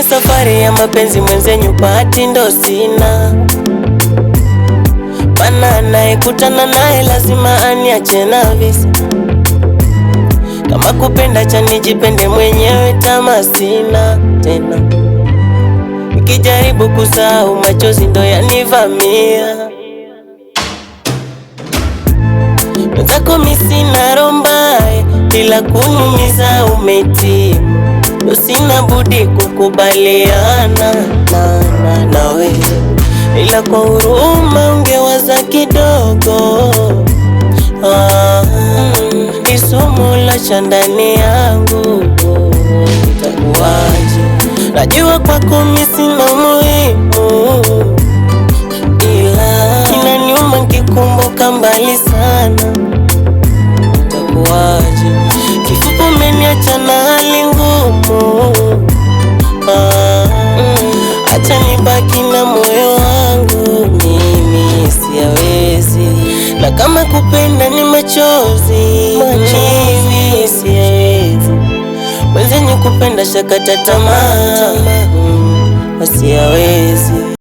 safari ya mapenzi mwenzenyu bahati ndo sina, mana anayekutana naye lazima aniache na visa. Kama kupenda cha nijipende mwenyewe, tamaa sina tena. Nikijaribu kusahau machozi ndo yanivamia. Mwenzako mimi sina roho mbaya, bila kuniumiza umetimu. Ndo sina budi kukubaliana nawe, ila kwa huruma ungewaza kidogo. Ni somo la cha ndani yangu, itakuwaje? Najua kwako mimi sina muhimu, ila inaniuma nikikumbuka mbali sana. Itakuwaje? Kifupi umeniacha na hali ngumu, acha nibaki na moyo wangu, mimi siyawezi. Na kama kupenda ni machozi, mimi siyawezi. Mwenzenyu kupenda shakata tamaa, siyawezi.